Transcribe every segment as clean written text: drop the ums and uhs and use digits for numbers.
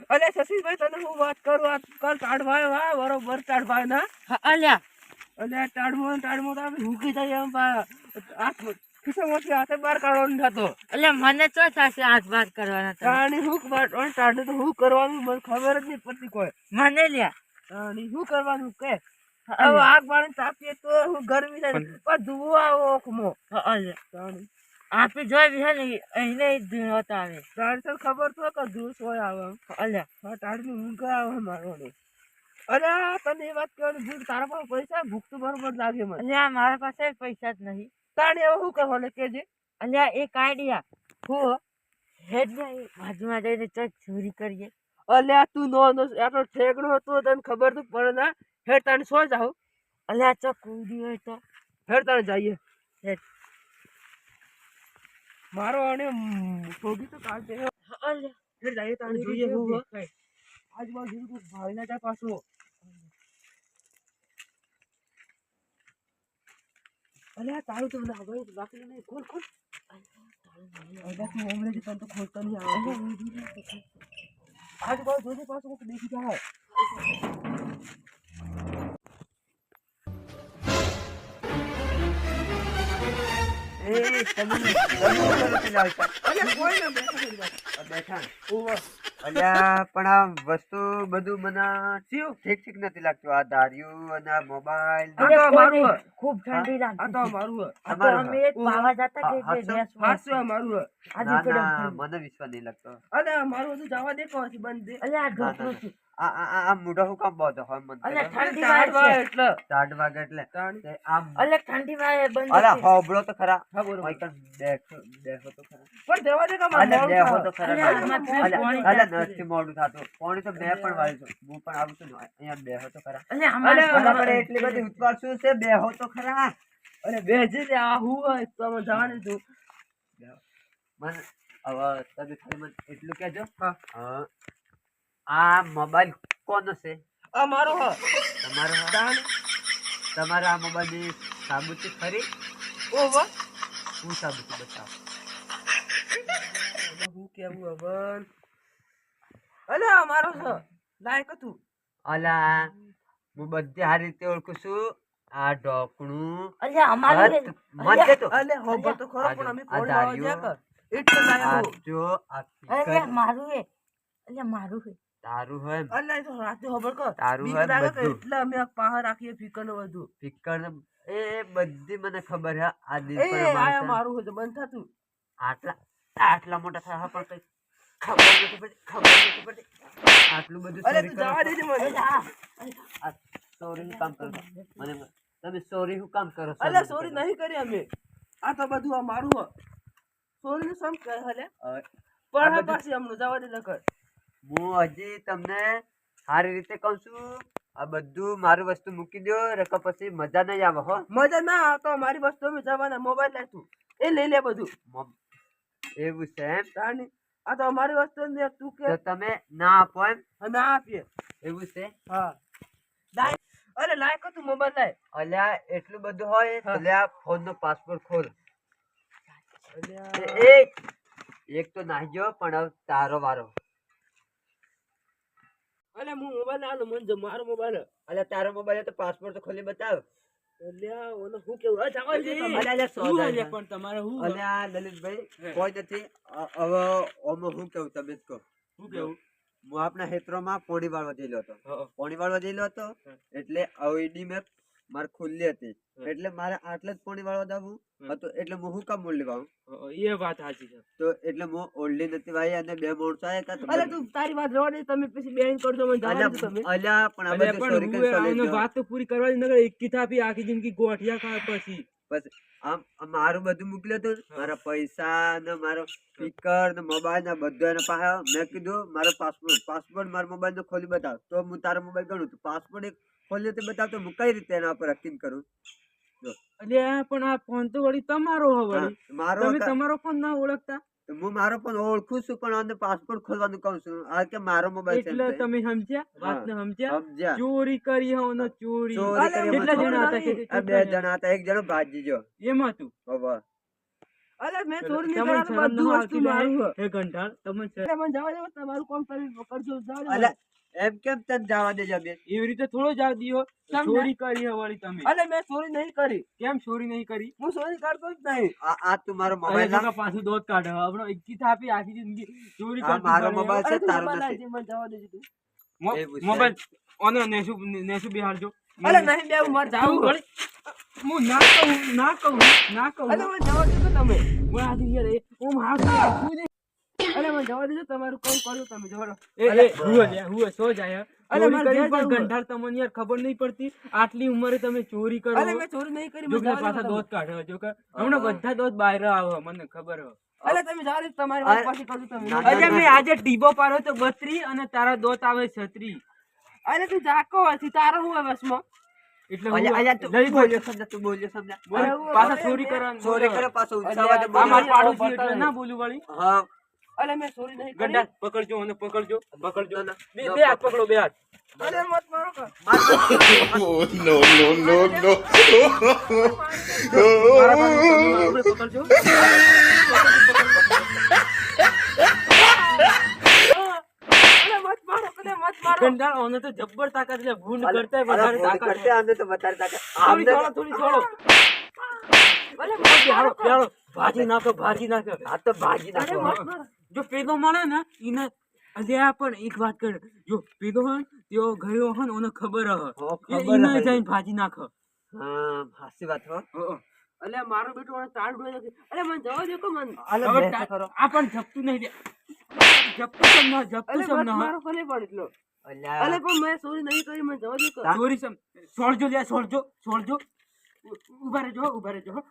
અલે શશીભાઈ તને હું વાત કરું આજકાલ ટાઢવાય વાહ બરોબર ટાઢવાય ના અલ્યા અલે ટાઢમો તો આપણે ભૂકી જાય એમ ખિસ્સામાંથી હાથે બહાર કાઢવાનો થતો અલ્યા મને તો થશે હાથ વાત કરવાના તમે. તાણી હું કાઢવાનું ટાઢું તો હું કરવાનું મને ખબર જ નહીં પડતી કોઈ મને લ્યા તાણી શું કરવાનું કે હવે આગ બાળીને તાપીએ તો હું ગરમી થાય પણ ધુઓ આવો ઓખમો અલ્યા તાણી આપી જોઈ છે ને એને ધૂળોત આવે. તારી તને ખબર તો કે ધૂળ સોય આવે અલ્યા હા ટાઢની ઊંઘ આવે મારવાની અરે તને એ વાત કહેવાની ભૂખ તારા પાસે પૈસા ભૂખ તો બરોબર લાગે મને અલ્યા મારા પાસે પૈસા જ નહીં. તાણી હવે શું કરવાનું કેજે અલ્યા એક આઈડિયા હું હેડ ને એ બાજુમાં જઈને ચક ચોરી કરીએ. અલ્યા તું નો આટલો ઠેકડો હતો તને ખબર તો પડે ના હેડ તાણી સો જાવ અલ્યા ચક કૂદી હોય તો હેડ તાણી જઈએ હેડ. મારો અને ભોગી તો કાઢ દે અલ્યા હેડ જઈએ તાણી જોઈએ હું આજુબાજુ તો ભાઈ ના જા પાછો અલ્યા તારું તો મને હવે બાકી નહીં ખોલ ખોલ અલ્યા તું હમણાં જ તને તો ખોલતો નહીં આવે આજુબાજુ જોજે પાછું કોઈ દેખી જાય એ તમે નથી લાવતા અલ્યા કોઈ ના બેઠા બેઠા ઓવા અલ્યા પણ આ વસ્તુ બધું મને શિવ ઠીક નથી લાગતું આ દારૂ અને આ મોબાઈલ આ તો અમારું કોને? હે. ખૂબ ઠંડી આ લાગતી તો હતી. અમારું હે. આ તો તમારું અમે એક પાવા જતા કે હા, ભેંસ હાચું અમારું હે. આજે ના પેલો ના ઠંડી. મને વિશ્વાસ નહીં લાગતો અલે અમારું બધું જવા દે કહો બંધ દે અલ્યા આ ના, ઢોકળું ના, છે. આ મોઢો હું કામ બોલતો હોય મન અલ્યા તો ઠંડી ચાર વાય વાગે છે. એટલે 4 વાગે એટલે તાણી. તે આમ અલ્યા ઠંડી વાય બંધ અલા છે. હોબળો તો ખરા હા, બરોબર. હોય કણ બેહો તો ખરા પણ દેવા દે કે મારે અલ્યા મોડું બેહો તો થાય. ખરા અલ્યા, આમાં અલ્યા, પાણી અલ્યા, જાતું નથી મોડું થાતું પાણી તો મેં પણ વાળ્યું છે હું પણ આવું છું ને અહીંયા બેહો તો ખરા અલ્યા અમારે અલ્યા, આના પર એટલી બધી ઉતવાળ શું છે બેહો તો ખરા અરે બેજી દે આ હું હોય તો અમે જવા દે તું મને હવે તમે ખાલી મને એટલું કહેજો હા. આ મોબાઈલ કોનો છે આ મારો હે તમારો હા? તાણી. તમારા આ મોબાઈલની સાબુતી ખરી ઓવા હું સાબુતી બતાવો હવે હું કેવું હવે અલે આ મારો હે લાયક તું અલા હું બધી આ રીતે ઓળખું છું આ ઢોકણું અલ્યા અમારે હત, મત દેતો. અલે હોબર તો ખરો આ પણ જો, અમે આ કોણ લાવવા દારૂ. જ્યાં કર એટલે લાયક આ હું. જો આ અલ્યા ફિકર મારું હે. અલ્યા મારું હે. તારું હોય એમ. અલ્યા એ તો રાતે હોબર કર તારું બીક હોય લાગે કે બધું. એટલે અમે આ પાહા રાખીએ ફિકર ને બધું ફિકર ને એ બધી મને ખબર છે આ દિલ એ પર આયા માણસ મારું હોય તો બંધ થતું આટલા મોટા થયા પણ કઈ ખબર નથી પડતી આટલું બધું અલે ચોરી તું જવા કરો દેજે મને અલ્યા આ ચોરીનું કામ કરો છો. તમે ચોરી શું કામ કરો છો અલે સોરી નહીં કરી અમે આ તો બધું આ મારું હે સોરી નું સમ કહે હલે હવે પણ બધું- પાછી અમને જવા દે લખર હું હજી તમને સારી રીતે કહું છું આ બધું મારું વસ્તુ મૂકી દો રકો પછી મજા નહીં આવે હો મજા ના આવતો મારી વસ્તુ અમે જવાના મોબાઈલ લાય તું એ લઈ લે બધું મોમ- એવું છે એમ તાણી આ તો અમારી વસ્તુ ને તું કે તો તમે ના આપો એમ ના આપીએ એવું છે હા લાય અરે લાય તું મોબાઈલ લાય અલ્યા એટલું બધું હોય તો હા. લે આ ફોન નો પાસપોર્ટ ખોલ અલ્યા. એક તો નાહી ગયો પણ હવે તારો વારો અલે હું મોબાઈલ આલો મને જો મારો મોબાઈલ હે. અલ્યા તારો મોબાઈલ તો પાસપોર્ટ તો ખોલી બતાવ અલ્યા ઓનો હું કેવું આ જવા દે તમે. અલ્યા, અલ્યા, સો શું જાય અલ્યા છે. પણ તમારે હું અલ્યા લલિતભાઈ કોઈ નથી હવે ઓમાં હું કેવું તમે જ કહો હું કેવું હું આપણા ક્ષેત્રમાં પોણી વાળવા ગયેલો હતો હા. પોણી વાળવા ગયેલો હતો હા. એટલે અવઈડી મેપ મારે ખુલ્લી હતી હા. એટલે મારે આટલે જ પોણી વાળવા જવું હા. હતું એટલે હું શું કામ મોડલી વાવું એ વાત સાચી છે તો એટલે હું ઓળલી નથી વાઈ અને બે માણસો આયા હતા તો અરે તું તારી વાત રવા દે તમે પછી બેન કરજો મને જવા દે તમે અલ્યા પણ આ બધું સોરી કરી સોરી વાત તો પૂરી કરવાની નગર એક કી થાપી આખી જિંદગી ગોઠિયા ખાય પછી બસ આમ મારું બધું મોકલ્યું હતું ને, મારા પૈસા ને મારો સ્પીકર ને મોબાઈલ ને બધું એને પાસે મેં કીધું મારો પાસપોર્ટ મારા મોબાઈલ નો ખોલી બતાવ તો હું તારો મોબાઈલ ગણું તો પાસપોર્ટ એક ખોલી તે બતાવ તો હું કઈ રીતે એના પર યકીન કરું અલ્યા પણ આ ફોન તો વળી તમારો હે હા, વળી મારો તમે કા- તમારો ફોન ના ઓળખતા તો હું મારો પણ ઓળખું છું પણ આને પાસપોર્ટ ખોલવાનું કહું છું આ કે મારો મોબાઈલ છે એટલે એમ કે. તમે સમજ્યા હા. વાતને સમજ્યા સમજ્યા ચોરી કરી હોનો ચોરી ચોરી કરી કેટલા એમાં જણા હતા આ બે જણા હતા એક જણો ભાજી ગયો એમાં તું હવે અરે મેં ચોરી નહીં તમને કરેલું, શરમ બધું ન વસ્તુ આવતી મારું રહે? છે. એ ઘંટાળ તમને શરમ- અરે મને જવા દો, તમારું કામ તમે કરજો, જવા દો. અલ્યા એમ કેમ તને જવા દે જમે એવી રીતે થોડો જ દીયો. કેમ ચોરી કરી હે વળી તમે. અરે મેં ચોરી નહીં કરી, કેમ ચોરી નહીં કરી? હું ચોરી કરતો જ નહીં. આ તું મારો અરે મોબાઈલ કાકા પાછું દોત કાઢે આપણો ઇક્કી થાપી આખી જિંદગી ચોરી આ કરતું મારો ફરે. મોબાઈલ અરે છે, તું તારો મોબાઈલ નથી. લાવજે, મને જવા દેજે તું. એવું છે. મોબાઈલ ઓને નેસુ બિહારજો. અરે નહીં બે, હું મારે જાવું છે. હું ના કહું અરે મને જવા દેજો તમે. હું આ દી યાર હું મારું અરે મને જવા દેજો, તમારું કામ કરજો તમે, જવા દો. હુએ સો જાય અરે ચોરી મારે કરી ઘેર પણ જવું છે. ગંધાર તમને યાર ખબર નહીં પડતી આટલી ઉંમરે તમે ચોરી કરો અરે મેં ચોરી નહીં કરી, મને જોકે જવા પાછા દેજો દોત કાઢે જો કે હમણાં બધા દોત બહાર આવે મને ખબર હે. તમે. અરે તમે જવા દેજો, તમારી વાત પાછી કરજો તમે. ના, અરે મેં આજે ટીબો પાડ્યો તો 32 અને તારા દોત આવે 36 અરે તું જાકો હતી, તારો હું હવે વસમાં. એટલે અલ્યા હું અલ્યા તું લઈ બોલ્યો સમજા, તું બોલ્યો સમજા. બોલ, અરે હું પાછા હવે ચોરી મેં કરવાનું ચોરી કરે પાછો અલ્યા, ઉત્સાહ આ માર અલ્યા, પાડોશી બતાવે. એટલે ના બોલું વળી. હા અરે મેં ચોરી નહીં કરી. ગંડા પકડજો અને પકડજો ના, ના, બે ના, બે હાથ પકડો બે હાથ અરે મત મારો કર. Oh, no, no, no, no. મારા પાસે તમે પકડજો અરે મત મારો, અરે મત મારો. ગંડા ઓને તો જબ્બર તાકાત છે ભૂંડ અલ્યા, કરતા વધારે અલ્યા, તાકાત કરતે આમને તો વધારે તાકાત. થોડી આમને છોડો થોડી છોડો અરે મત મારો બેહાડો કર. બેહાડો ભાજી નાખો આ તો ભાગી અરે નાખો. મત મારો. જો પેલો મળે ને એને અલ્યા પણ એક વાત કર જો પેલો હોય ને તેઓ ગયો હોય ને ઓને ખબર હે હો, એ ખબર એને હે. જઈને ભાજી નાખો હા હાસી વાત હો. અલ્યા મારો બેટો મને તાળ ડોય નથી. અરે મને જવા દે કો મને. અલ્યા, હવે બેસ તો ખરો. આ પણ જપતું નહીં દે જપતું સમ ના અરે જપતું સમ મત ના મારો કોને પણ એટલો. અલ્યા, અરે પણ મેં ચોરી નહીં કરી, મને જવા દે કો. ચોરી સમ છોડજો લે છોડજો ઉભા રહેજો હો.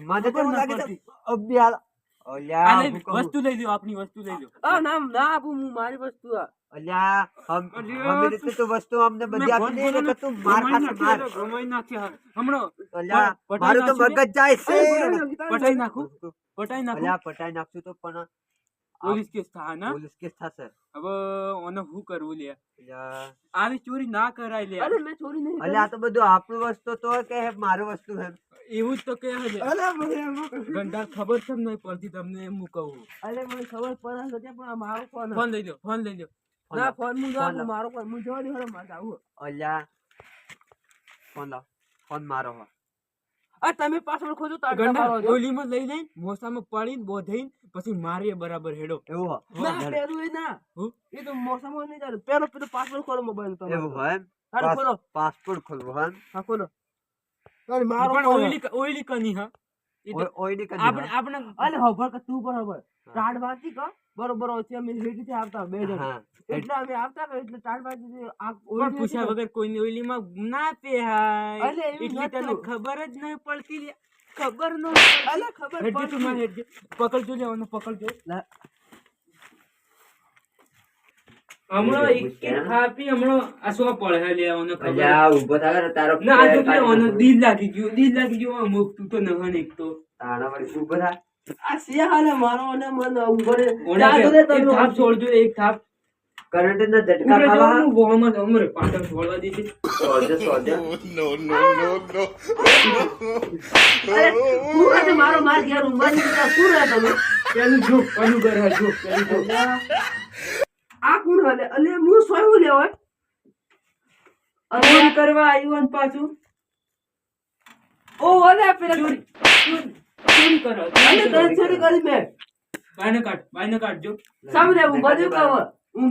મને તો એવું ખબર ના લાગે છે પડતી. અભી અલ્યા આ હું લઈ કહું. વસ્તુ લઈ લો આપણી વસ્તુ લઈ લો આ ના ના આપું, હું મારી વસ્તુ આ. અલ્યા અલ્યા, અમે રીતે તો વસ્તુ અમને બધી આપી દે ને તું માર ખાશે માર. ગમાઈ નાખ્યા હમણાં અલ્યા પટાઈ મારું તો નાખશું મગજ જાય છે. પટાઈ નાખું પટાઈ નાખું અલ્યા પટાઈ નાખશું તો પણ પોલીસ કેસ થાય ના પોલીસ કેસ થશે. હવે ઓને શું કરવું લે અલ્યા આવી ચોરી ના કરાય લે અરે મેં ચોરી નહીં કરી. અલ્યા આ તો બધું આપણું વસ્તુ તો કે હે મારું વસ્તુ હે. એવું જ તો કે છે અરે મને એમ કહું. ગંડા ખબર છે નહીં પડતી તમને એમ હું કહું અરે મને ખબર પડે છે પણ આ મારો ફોન ફોન લઈ લો ના ફોન હું ફોન જાઉં, મારો ફોન હું જવા દે, હવે મારે જાવું. અલ્યા ફોન લાવ, ફોન મારો હો. આ તમે પાછળ ખોજો તાર ગંડા તમારો છો. ઓલીમાં લઈ લઈને મોસામાં પડીને બોધઈને પછી મારીએ બરાબર હેડો એવું હો. ના પેલું એ ના, હું? એ તો મોસામાં નહીં ચાલે. પેલો પેલો પાસવર્ડ ખોલો મોબાઈલ તમારો. એવું હોય એમ? હાલો ખોલો. પાસપોર્ટ ખોલવો હોય એમ? હા ખોલો. તારી મારો પણ ફોન. ઓઈલી કની હા એ તો ઓયડી કરી આપણે હા. આપણે અલે હભળ કે તું પણ હભળ. ટાઢ વાંચી કો બરોબર છે, અમે હેડીથી આવતા બે જણ. હા. એટલે અમે આવતા કે એટલે ટાઢ વાંચી આ પણ પૂછ્યા વગર કોઈની ઓઈલીમાં ના પેહાય અલે એવું એટલી તને નહોતું. ખબર જ નહીં પડતી લે. ખબર ન અલે ખબર હેડજે તું મારે પડતી. હેડજે પકડજો લે ઓને પકડજો લા. હમણાં એક એક ખાપી હમણાં આ સો પડે લે ઓને ખબર અલ્યા ઊભો થાય ને તારો ના આ જો પેલો ઓને દિલ લાગી ગયું અમુક તું તો નહન એક તો તાણા વળી ઊભો થાય. આ સિયાહાલે મારો અને મન ઉભરે. ઓને જા કે દે એક તમે. થાપ છોડજો એક થાપ કરંટ ના ઝટકા ઉભરે ખાવા. જવાનું વોમાં અમરે પાટણ છોડવા દીધી સોજે સોજે. Oh, no, no, no, no. અરે હું આજે મારો માર ઘેર ઊંઘવાની જગ્યા શું રહે તમે? પેલું જો પેલું ઘર હા, જો પેલું જો આ કોણ હલે? અને હું સોયું લેવાય. ચોરી કરવા આવ્યું ને પાછું ઓ અલે પેલા ચોરી કરો અલે તને ચોરી કરી મેં. બાયને કાઢ જો સામે હું બધું કહું.